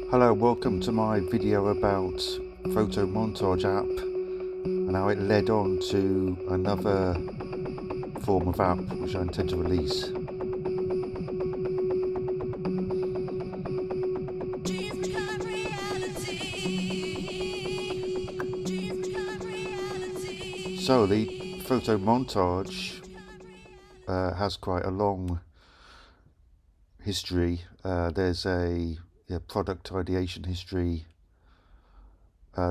Hello, welcome to my video about Photo Montage app and how it led on to another form of app which I intend to release. So the Photo Montage has quite a long history. There's a product ideation history.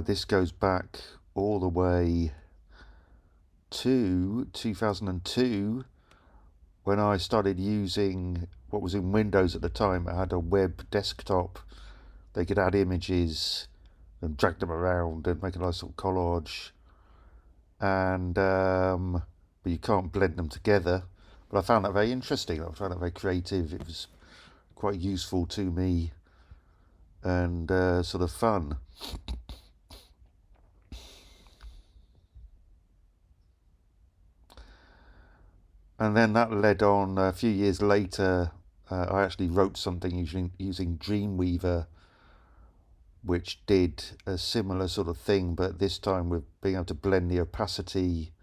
This goes back all the way to 2002 when I started using what was in Windows at the time. I had a web desktop. They could add images and drag them around and make a nice little collage. And but you can't blend them together. But I found that very interesting. I found that very creative. It was quite useful to me and sort of fun. And then that led on a few years later. I actually wrote something using Dreamweaver, which did a similar sort of thing, but this time with being able to blend the opacity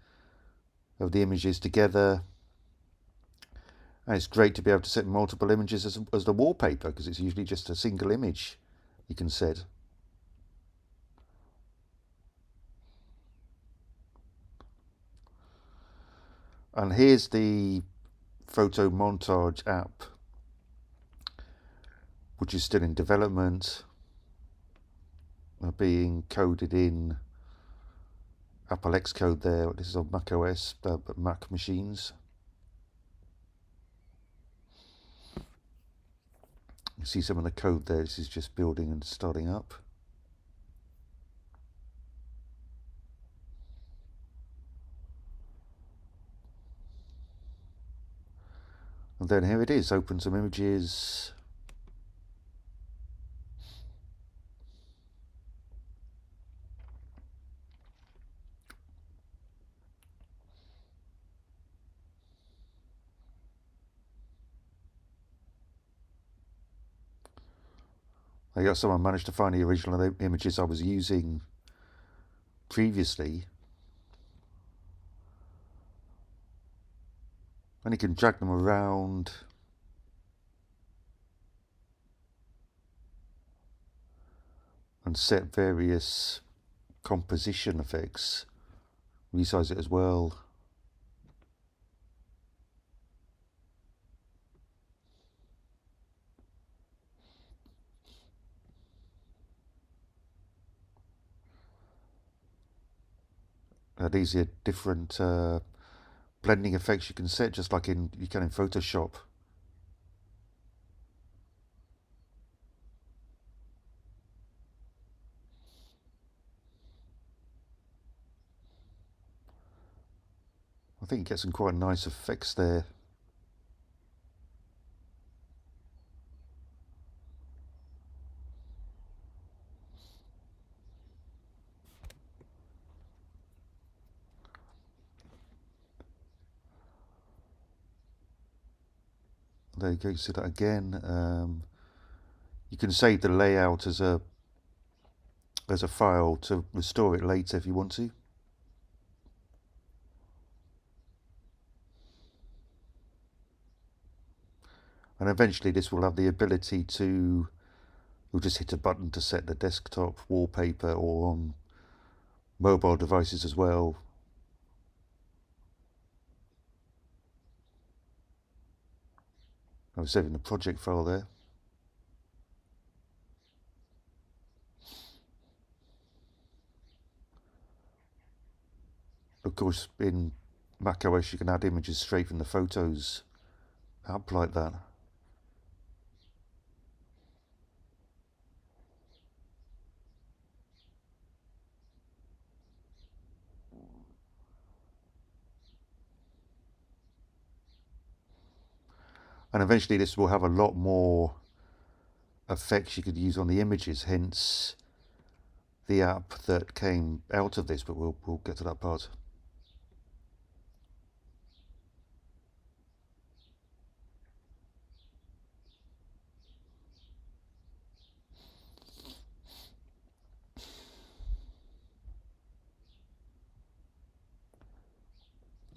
of the images together. And it's great to be able to set multiple images as the wallpaper, because it's usually just a single image you can set. And here's the Photo Montage app, which is still in development, being coded in Apple Xcode there. This is on Mac OS, but Mac machines. You see some of the code there. This is just building and starting up. And then here it is, open some images. I got someone managed to find the original images I was using previously. And you can drag them around. And set various composition effects. Resize it as well. These are different blending effects you can set, just like you can in Photoshop. I think you get some quite nice effects there. There you go, you see that again. You can save the layout as a file to restore it later if you want to. And eventually this will have the ability to, you'll just hit a button to set the desktop wallpaper, or on mobile devices as well. I was saving the project file there. Of course, in macOS you can add images straight from the Photos app like that. And eventually this will have a lot more effects you could use on the images, hence the app that came out of this, but we'll get to that part.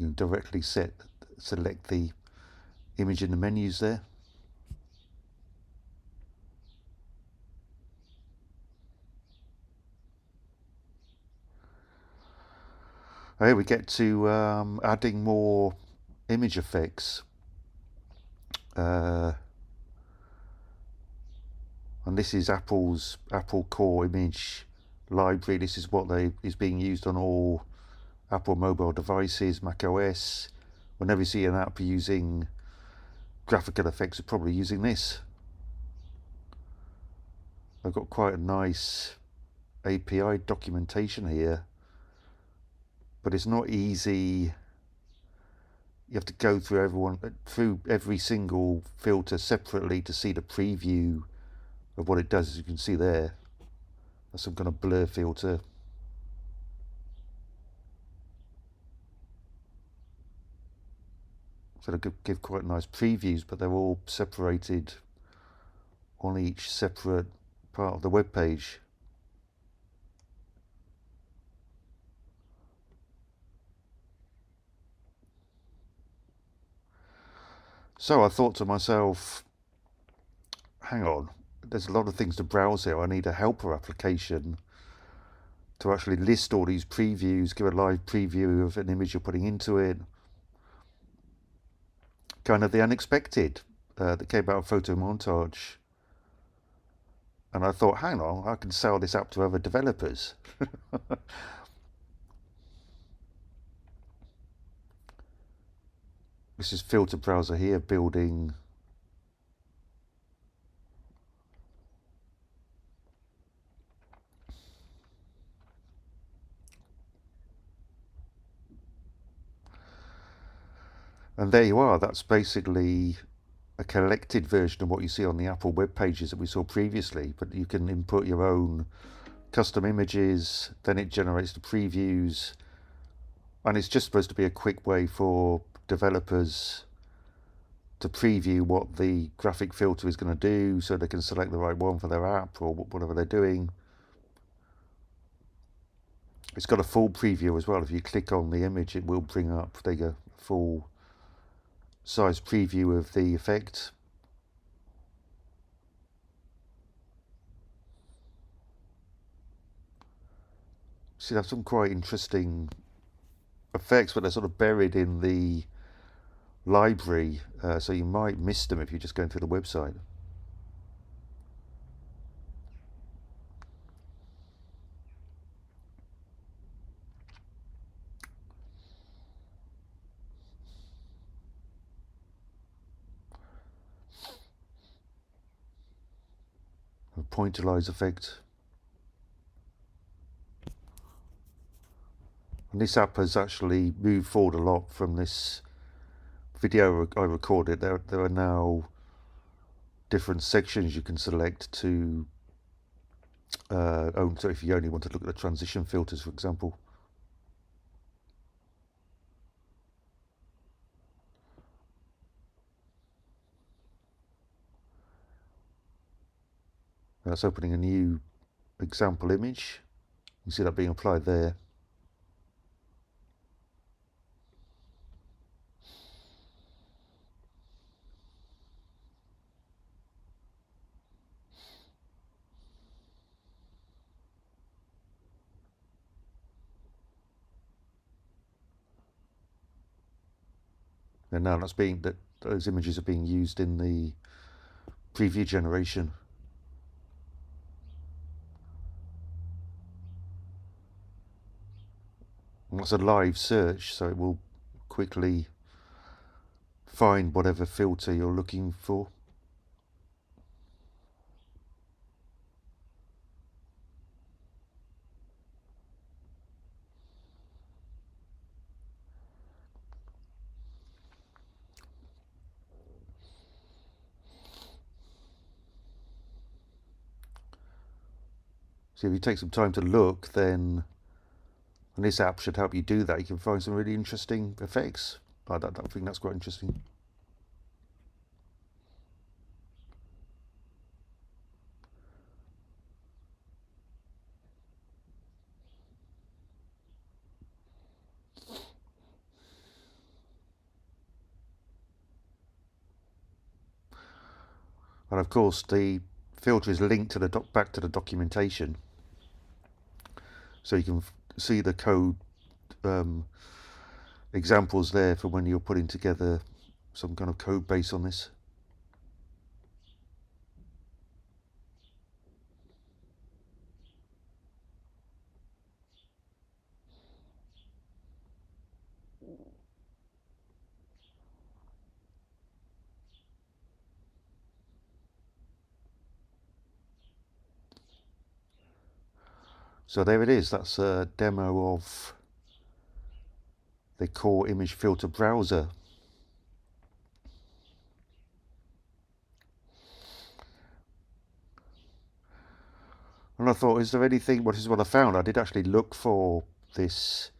can directly select the image in the menus there. Here we get to adding more image effects. And this is Apple's Apple Core Image Library. This is what is being used on all Apple mobile devices, Mac OS. Whenever you see an app using graphical effects, you're probably using this. I've got quite a nice API documentation here, but it's not easy. You have to go through every single filter separately to see the preview of what it does. As you can see there, that's some kind of blur filter. So they give quite nice previews, but they're all separated on each separate part of the web page. So I thought to myself, hang on, there's a lot of things to browse here. I need a helper application to actually list all these previews, give a live preview of an image you're putting into it. Kind of the unexpected that came out of Photo Montage. And I thought, hang on, I can sell this app to other developers. This is Filter Browser here building and there you are. That's basically a collected version of what you see on the Apple web pages that we saw previously, but you can input your own custom images, then it generates the previews, and it's just supposed to be a quick way for developers to preview what the graphic filter is going to do so they can select the right one for their app or whatever they're doing. It's got a full preview as well. If you click on the image, it will bring up a full size preview of the effect. See, that's some quite interesting effects, but they're sort of buried in the library, so you might miss them if you're just going through the website. A pointillize effect. And this app has actually moved forward a lot from this video I recorded. There are now different sections you can select to so if you only want to look at the transition filters, for example. That's opening a new example image. You can see that being applied there. And now those images are being used in the preview generation. And that's a live search, so it will quickly find whatever filter you're looking for. So if you take some time to look, then and this app should help you do that. You can find some really interesting effects. I think that's quite interesting. And of course the filter is linked to the back to the documentation, so you can see the code examples there for when you're putting together some kind of code base on this. So there it is. That's a demo of the core image filter browser. And I thought, is there anything, what is what I found? I did actually look for this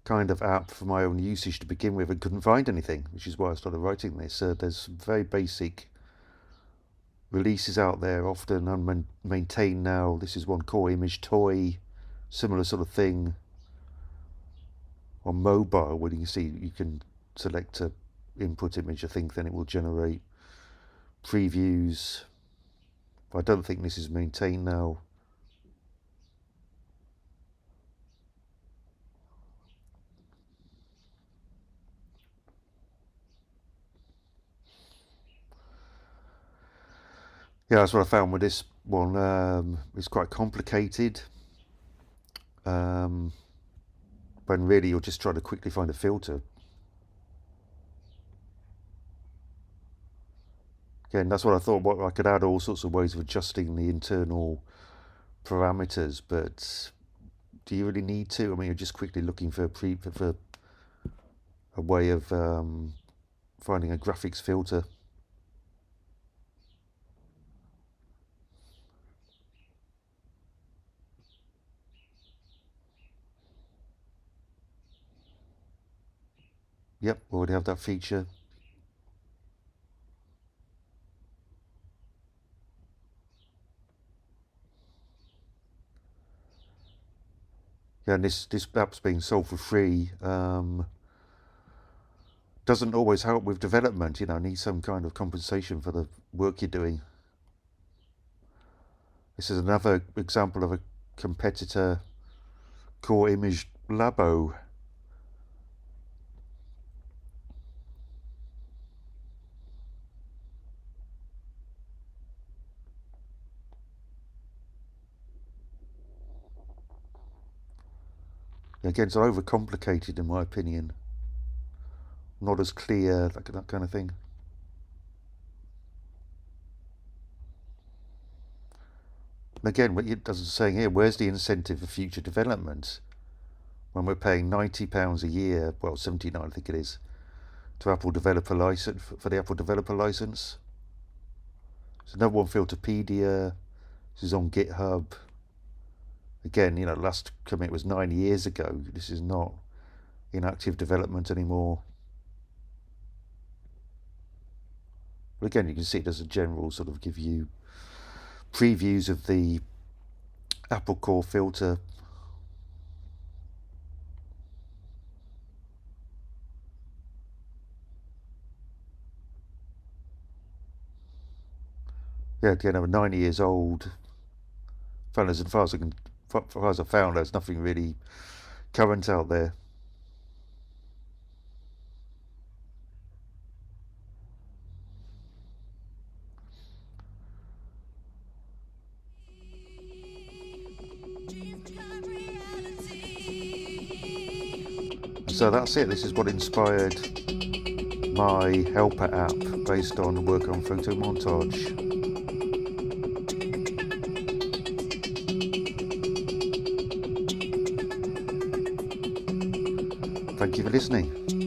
kind of app for my own usage to begin with and couldn't find anything, which is why I started writing this. There's very basic releases out there, often unmaintained now. This is one, core image toy, similar sort of thing on mobile, where you can see you can select a input image, I think, then it will generate previews. I don't think this is maintained now. Yeah, that's what I found with this one. It's quite complicated. When really you're just trying to quickly find a filter. Again, that's what I thought. What I could add all sorts of ways of adjusting the internal parameters, but do you really need to? I mean, you're just quickly looking for a way of finding a graphics filter. Yep, already have that feature. Yeah, and this app's being sold for free. Doesn't always help with development, you know, need some kind of compensation for the work you're doing. This is another example of a competitor, Core Image Labo. Again, it's overcomplicated in my opinion. Not as clear, that kind of thing. And again, what it doesn't say here, where's the incentive for future development? When we're paying £90 a year, well, 79 I think it is, to Apple developer license, for the Apple developer license. There's another one, Filterpedia. This is on GitHub. Again, you know, last commit was 9 years ago. This is not in active development anymore. But again, you can see it does a general sort of give you previews of the Apple Core filter. Yeah, again, I'm 90 years old. As far as I found, there's nothing really current out there. So that's it. This is what inspired my helper app based on work on Photo Montage. Thank you for listening.